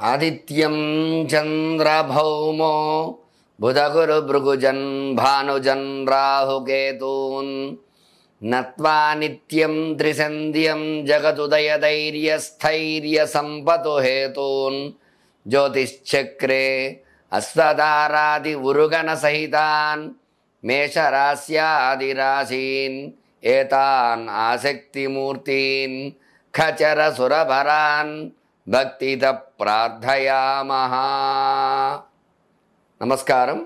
ఆదిత్యం చంద్రభౌమో బుధగురుభృగుజన్ భానుజన్ రాహుకేతూన్ నత్వా నిత్యం త్రిసంధ్యం జగదుదయధైర్యస్థైర్య సంపతు హేతూన్ జ్యోతిశ్చక్రే అశ్వతారాది ఉరుగణ సహితాన్ మేషరాశ్యాదిరాశీన్ ఏతాన్ ఆసక్తిమూర్తీన్ ఖచర సురభరాన్ భక్తిత ప్రార్థయామః. నమస్కారం.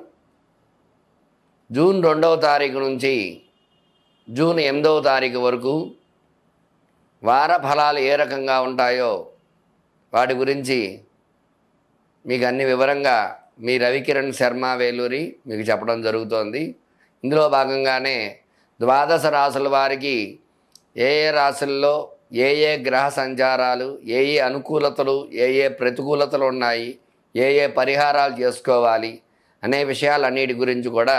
జూన్ 2వ తారీఖు నుంచి జూన్ 8వ తారీఖు వరకు వార ఫలాలు ఏ రకంగా ఉంటాయో వాటి గురించి మీకు అన్ని వివరంగా మీ రవికిరణ్ శర్మ వేలూరి మీకు చెప్పడం జరుగుతోంది. ఇందులో భాగంగానే ద్వాదశ రాశుల వారికి ఏ ఏ రాశుల్లో ఏ ఏ గ్రహ సంచారాలు, ఏ ఏ అనుకూలతలు, ఏ ఏ ప్రతికూలతలు ఉన్నాయి, ఏ ఏ పరిహారాలు చేసుకోవాలి అనే విషయాలన్నిటి గురించి కూడా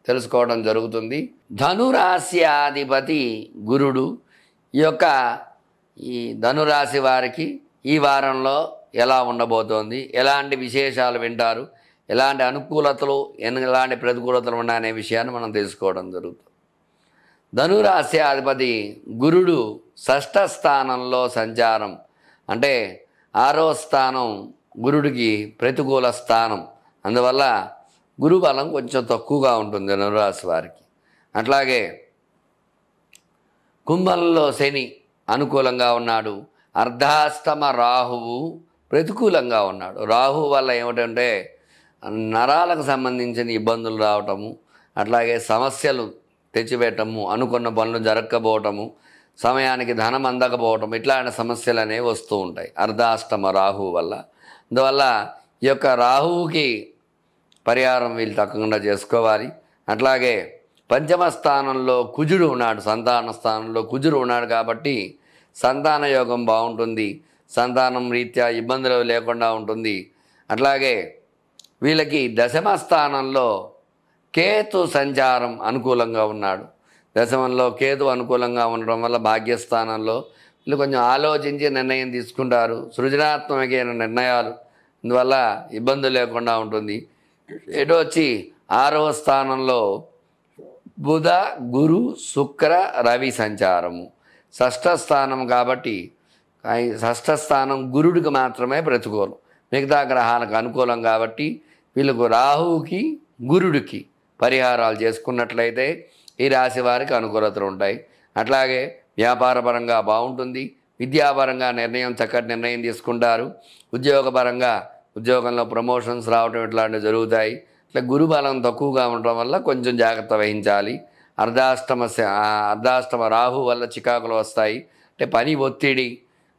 తెలుసుకోవడం జరుగుతుంది. ధనురాశ్యాధిపతి గురుడు ఈ ధనురాశి వారికి ఈ వారంలో ఎలా ఉండబోతోంది, ఎలాంటి విశేషాలు వింటారు, ఎలాంటి అనుకూలతలు ఎలాంటి ప్రతికూలతలు ఉన్నాయనే విషయాన్ని మనం తెలుసుకోవడం జరుగుతుంది. ధనురాశి అధిపతి గురుడు షష్ఠ స్థానంలో సంచారం అంటే 6వ స్థానం గురుడికి ప్రతికూల స్థానం. అందువల్ల గురు బలం కొంచెం తక్కువగా ఉంటుంది ధనురాశి వారికి. అట్లాగే కుంభంలో శని అనుకూలంగా ఉన్నాడు. అర్ధాష్టమ రాహువు ప్రతికూలంగా ఉన్నాడు. రాహువు వల్ల ఏమిటంటే నరాలకు సంబంధించిన ఇబ్బందులు రావటము, అట్లాగే సమస్యలు తెచ్చిపెట్టము, అనుకున్న పనులు జరగకపోవటము, సమయానికి ధనం అందకపోవటం, ఇట్లాంటి సమస్యలు అనేవి వస్తూ ఉంటాయి అర్ధాష్టమ రాహువు వల్ల. అందువల్ల ఈ యొక్క రాహువుకి పరిహారం వీళ్ళు తప్పకుండా చేసుకోవాలి. అట్లాగే పంచమ స్థానంలో కుజుడు ఉన్నాడు, సంతాన స్థానంలో కుజుడు ఉన్నాడు కాబట్టి సంతాన యోగం బాగుంటుంది, సంతానం రీత్యా ఇబ్బందులు లేకుండా ఉంటుంది. అట్లాగే వీళ్ళకి దశమ స్థానంలో కేతు సంచారం అనుకూలంగా ఉన్నాడు. దశమంలో కేతు అనుకూలంగా ఉండడం వల్ల భాగ్యస్థానంలో వీళ్ళు కొంచెం ఆలోచించి నిర్ణయం తీసుకుంటారు, సృజనాత్మకమైన నిర్ణయాలు, అందువల్ల ఇబ్బందులు లేకుండా ఉంటుంది. ఎటు వచ్చి 6వ స్థానంలో బుధ గురు శుక్ర రవి సంచారము. షష్ఠ స్థానం కాబట్టి షష్ఠ స్థానం గురుడికి మాత్రమే ప్రతికూలం, మిగతా గ్రహాలకు అనుకూలం కాబట్టి వీళ్ళకు రాహువుకి గురుడికి పరిహారాలు చేసుకున్నట్లయితే ఈ రాశి వారికి అనుకూలతలు ఉంటాయి. అట్లాగే వ్యాపారపరంగా బాగుంటుంది, విద్యాపరంగా చక్కటి నిర్ణయం తీసుకుంటారు, ఉద్యోగంలో ప్రమోషన్స్ రావడం ఇట్లాంటివి జరుగుతాయి. ఇట్లా గురు బలం తక్కువగా ఉండడం వల్ల కొంచెం జాగ్రత్త వహించాలి. అర్ధాష్టమ రాహు వల్ల చికాకులు వస్తాయి, అంటే పని ఒత్తిడి,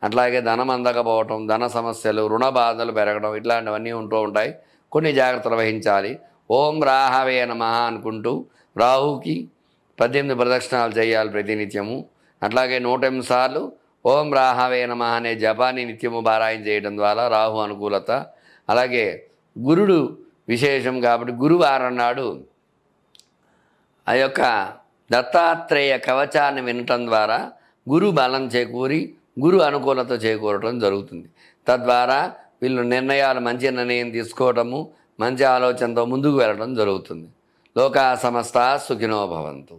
అట్లాగే ధనం అందకపోవటం, ధన సమస్యలు, రుణ బాధలు పెరగడం ఇట్లాంటివన్నీ ఉంటూ ఉంటాయి. కొన్ని జాగ్రత్తలు వహించాలి. ఓం రాహవే నమః అనుకుంటూ రాహుకి 18 ప్రదక్షిణాలు చేయాలి ప్రతినిత్యము. అట్లాగే 108 సార్లు ఓం రాహవే నమః అనే జపాన్ని నిత్యము పారాయణ చేయడం ద్వారా రాహు అనుకూలత. అలాగే గురుడు విశేషం కాబట్టి గురువారం నాడు ఆ యొక్క దత్తాత్రేయ కవచాన్ని వినటం ద్వారా గురు బలం చేకూరి గురు అనుకూలత చేకూరటం జరుగుతుంది. తద్వారా వీళ్ళు మంచి నిర్ణయం తీసుకోవటము, మంచి ఆలోచనతో ముందుకు వెళ్ళడం జరుగుతుంది. లోకా సమస్తా సుఖినో భవంతు.